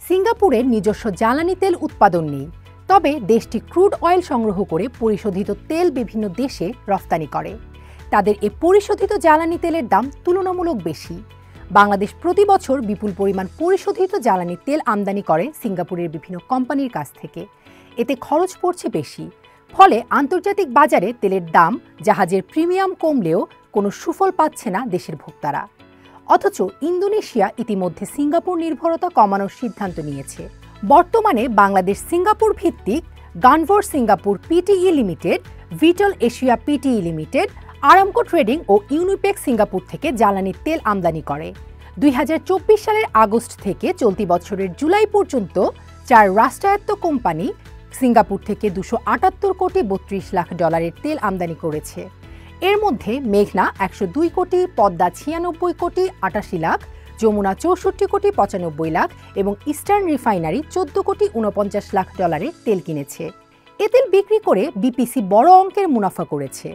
সিঙ্গাপুরের নিজস্ব জ্বালানি তেল উৎপাদন নেই, তবে দেশটি ক্রুড অয়েল সংগ্রহ করে পরিশোধিত তেল বিভিন্ন দেশে রফতানি করে। তাদের এ পরিশোধিত জ্বালানি তেলের দাম তুলনামূলক বেশি। বাংলাদেশ প্রতি বছর বিপুল পরিমাণ পরিশোধিত জ্বালানি তেল আমদানি করে সিঙ্গাপুরের বিভিন্ন কোম্পানির কাছ থেকে। এতে খরচ পড়ছে বেশি, ফলে আন্তর্জাতিক বাজারে তেলের দাম, জাহাজের প্রিমিয়াম কমলেও কোনো সুফল পাচ্ছে না দেশের ভোক্তারা। অথচ ইন্দোনেশিয়া ইতিমধ্যে সিঙ্গাপুর নির্ভরতা কমানোর সিদ্ধান্ত নিয়েছে। বর্তমানে বাংলাদেশ সিঙ্গাপুর ভিত্তিক Gunvor Singapore PTE limited, Vitol Asia PTE limited, Aramco trading ও ইউনিপেক সিঙ্গাপুর থেকে জ্বালানি তেল আমদানি করে। 2024 সালের আগস্ট থেকে চলতি বছরের জুলাই পর্যন্ত 4 রাষ্ট্রায়ত্ত কোম্পানি সিঙ্গাপুর থেকে $278 কোটি 32 লাখ ডলারের তেল আমদানি করেছে। এর মধ্যে মেঘনা 102 কোটি, পদ্মা 96 কোটি 88 লাখ, যমুনা 64 কোটি 95 লাখ এবং ইস্টার্ন রিফাইনারি 14 কোটি 49 লাখ ডলারের তেল কিনেছে। এ তেল বিক্রি করে বিপিসি বড় অঙ্কের মুনাফা করেছে।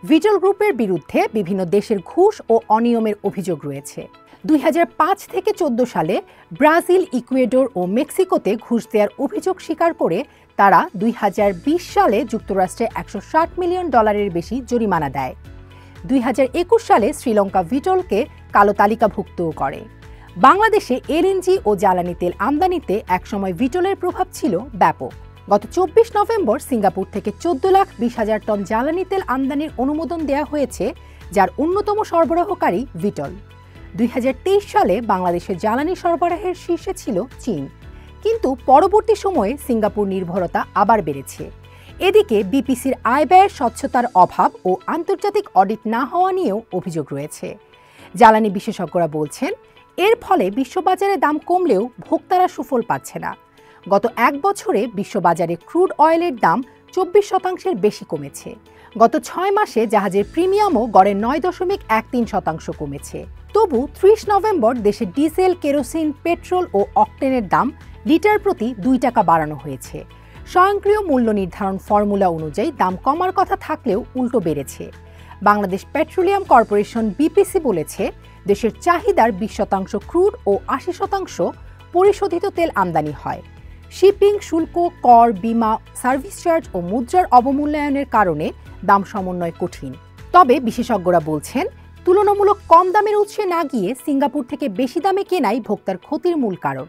ভিটল গ্রুপের বিরুদ্ধে বিভিন্ন দেশের ঘুষ ও অনিয়মের অভিযোগ রয়েছে। 2005 থেকে 14 সালে ব্রাজিল, ইকুয়েডর ও মেক্সিকোতে ঘুষ দেওয়ার অভিযোগ স্বীকার করে তারা 2020 সালে যুক্তরাষ্ট্রে $160 মিলিয়ন বেশি জরিমানা দেয়। 2021 সালে শ্রীলঙ্কা ভিটলকে কালো তালিকাভুক্তও করে। বাংলাদেশে এলএনজি ও জ্বালানি তেল আমদানিতে একসময় ভিটলের প্রভাব ছিল ব্যাপক। গত 24 নভেম্বর সিঙ্গাপুর থেকে 14,20,000 টন জ্বালানি তেল আমদানির অনুমোদন দেওয়া হয়েছে, যার অন্যতম সরবরাহকারী ভিটল। 2023 সালে বাংলাদেশের জ্বালানি সরবরাহের শীর্ষে ছিল চীন, কিন্তু পরবর্তী সময়ে সিঙ্গাপুর নির্ভরতা আবার বেড়েছে। এদিকে বিপিসির আয় ব্যয়ের স্বচ্ছতার অভাব ও আন্তর্জাতিক অডিট না হওয়া নিয়েও অভিযোগ রয়েছে। জ্বালানি বিশেষজ্ঞরা বলছেন, এর ফলে বিশ্ববাজারে দাম কমলেও ভোক্তারা সুফল পাচ্ছে না। গত 1 বছরে বিশ্ববাজারে ক্রুড অয়েলের দাম 24% বেশি কমেছে। গত 6 মাসে জাহাজের প্রিমিয়ামও গড়ে 9.13% কমেছে। তবু 30 নভেম্বর দেশে ডিজেল, কেরোসিন, পেট্রোল ও অকটেনের দাম লিটার প্রতি 2 টাকা বাড়ানো হয়েছে। স্বয়ংক্রিয় মূল্য নির্ধারণ ফর্মুলা অনুযায়ী দাম কমার কথা থাকলেও উল্টো বেড়েছে। বাংলাদেশ পেট্রোলিয়াম কর্পোরেশন বিপিসি বলেছে, দেশের চাহিদার 20% ক্রুড ও 80% পরিশোধিত তেল আমদানি হয়। শিপিং শুল্ক, কর, বীমা, সার্ভিস চার্জ ও মুদ্রার অবমূল্যায়নের কারণে দাম সমন্বয় কঠিন। তবে বিশেষজ্ঞরা বলছেন, তুলনামূলক কম দামের উৎসে না গিয়ে সিঙ্গাপুর থেকে বেশি দামে কেনাই ভোক্তার ক্ষতির মূল কারণ।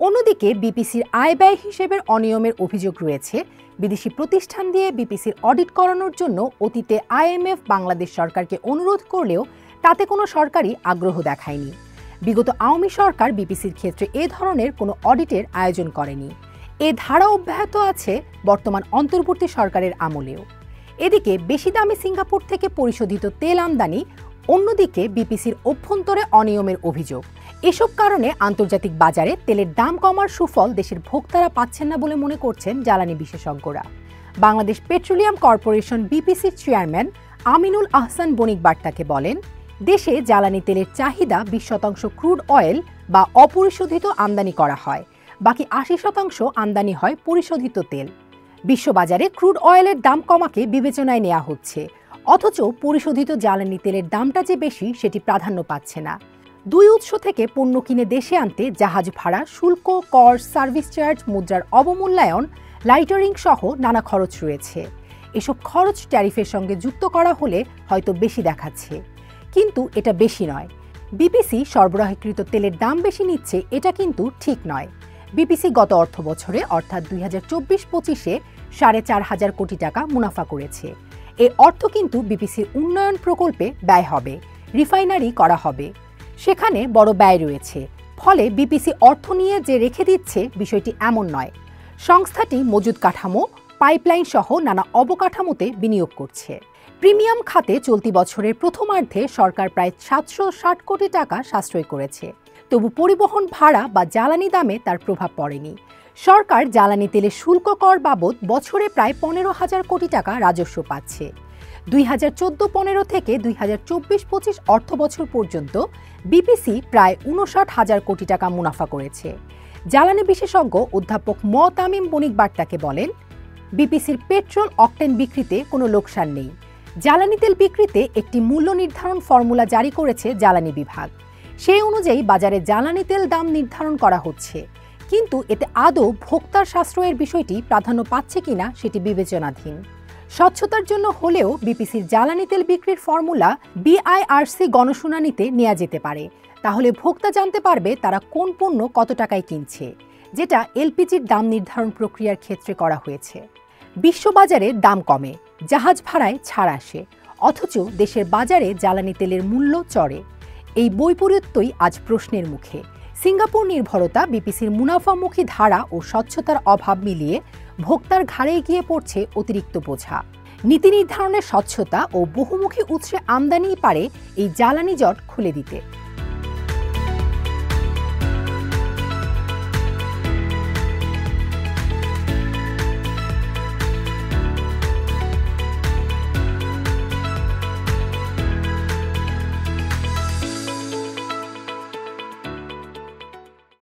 অন্যদিকে বিপিসির আয় ব্যয় হিসেবের অনিয়মের অভিযোগ রয়েছে। বিদেশি প্রতিষ্ঠান দিয়ে বিপিসির অডিট করানোর জন্য অতীতে আইএমএফ বাংলাদেশ সরকারকে অনুরোধ করলেও তাতে কোনো সরকারই আগ্রহ দেখায়নি। বিগত আওয়ামী সরকার বিপিসির ক্ষেত্রে এ ধরনের কোনো অডিটের আয়োজন করেনি। এ ধারা অব্যাহত আছে বর্তমান অন্তর্বর্তী সরকারের আমলেও। এদিকে বেশি দামে সিঙ্গাপুর থেকে পরিশোধিত তেল আমদানি, অন্যদিকে বিপিসির অভ্যন্তরে অনিয়মের অভিযোগ। এসব কারণে আন্তর্জাতিক বাজারে তেলের দাম কমার সুফল দেশের ভোক্তারা পাচ্ছেন না বলে মনে করছেন জ্বালানি বিশেষজ্ঞরা। বাংলাদেশ পেট্রোলিয়াম কর্পোরেশন বিপিসির চেয়ারম্যান আমিনুল আহসান বণিক বার্তাকে বলেন, দেশে জ্বালানি তেলের চাহিদা 20% ক্রুড অয়েল বা অপরিশোধিত আমদানি করা হয়, বাকি 80% আমদানি হয় পরিশোধিত তেল। বিশ্ববাজারে ক্রুড অয়েলের দাম কমাকে বিবেচনায় নেওয়া হচ্ছে, অথচ পরিশোধিত জ্বালানি তেলের দামটা যে বেশি সেটি প্রাধান্য পাচ্ছে না। 2 উৎস থেকে পণ্য কিনে দেশে আনতে জাহাজ ভাড়া, শুল্ক, কর, সার্ভিস চার্জ, মুদ্রার অবমূল্যায়ন, লাইটারিং সহ নানা খরচ রয়েছে। এসব খরচ ট্যারিফের সঙ্গে যুক্ত করা হলে হয়তো বেশি দেখাচ্ছে, কিন্তু এটা বেশি নয়। বিপিসি সরবরাহকৃত তেলের দাম বেশি নিচ্ছে, এটা কিন্তু ঠিক নয়। বিপিসি গত অর্থ বছরে অর্থাৎ 2024-25-এ 4,500 কোটি টাকা মুনাফা করেছে। এ অর্থ কিন্তু বিপিসির উন্নয়ন প্রকল্পে ব্যয় হবে, রিফাইনারি করা হবে, সেখানে বড় ব্যয় রয়েছে। ফলে বিপিসি অর্থ নিয়ে যে রেখে দিচ্ছে বিষয়টি এমন নয়। সংস্থাটি মজুদ কাঠামো, পাইপলাইন সহ নানা অবকাঠামোতে বিনিয়োগ করছে। প্রিমিয়াম খাতে চলতি বছরের প্রথমার্ধে সরকার প্রায় 760 কোটি টাকা সাশ্রয় করেছে। তবু পরিবহন ভাড়া বা জ্বালানি দামে তার প্রভাব পড়েনি। সরকার জ্বালানি তেলে শুল্ক কর বাবদ বছরে প্রায় 15,000 কোটি টাকা রাজস্ব পাচ্ছে। 2014-15 থেকে 2024-25 অর্থবছর পর্যন্ত বিপিসি প্রায় 59,000 কোটি টাকা মুনাফা করেছে। জ্বালানি বিশেষজ্ঞ অধ্যাপক তামিম বণিক বার্তাকে বলেন, বিপিসির পেট্রোল, অকটেন বিক্রিতে কোনো লোকসান নেই। জ্বালানি তেল বিক্রিতে একটি মূল্য নির্ধারণ ফর্মুলা জারি করেছে জ্বালানি বিভাগ। সেই অনুযায়ী বাজারে জ্বালানি তেল দাম নির্ধারণ করা হচ্ছে। কিন্তু এতে আদৌ ভোক্তার সাশ্রয়ের বিষয়টি প্রাধান্য পাচ্ছে কিনা সেটি বিবেচনাধীন। স্বচ্ছতার জন্য হলেও বিপিসির জ্বালানি তেল বিক্রির ফর্মুলা বিআইআরসি গণশুনানিতে নেওয়া যেতে পারে। তাহলে ভোক্তা জানতে পারবে তারা কোন পণ্য কত টাকায় কিনছে, যেটা এলপিজির দাম নির্ধারণ প্রক্রিয়ার ক্ষেত্রে করা হয়েছে। বিশ্ববাজারে দাম কমে, জাহাজ ভাড়ায় ছাড় আসে, অথচ দেশের বাজারে জ্বালানি তেলের মূল্য চড়ে। এই বৈপরীত্যই আজ প্রশ্নের মুখে। সিঙ্গাপুর নির্ভরতা, বিপিসির মুনাফামুখী ধারা ও স্বচ্ছতার অভাব মিলিয়ে ভোক্তার ঘাড়ে গিয়ে পড়ছে অতিরিক্ত বোঝা। নীতি নির্ধারণের স্বচ্ছতা ও বহুমুখী উৎসে আমদানিই পারে এই জ্বালানি জট খুলে দিতে।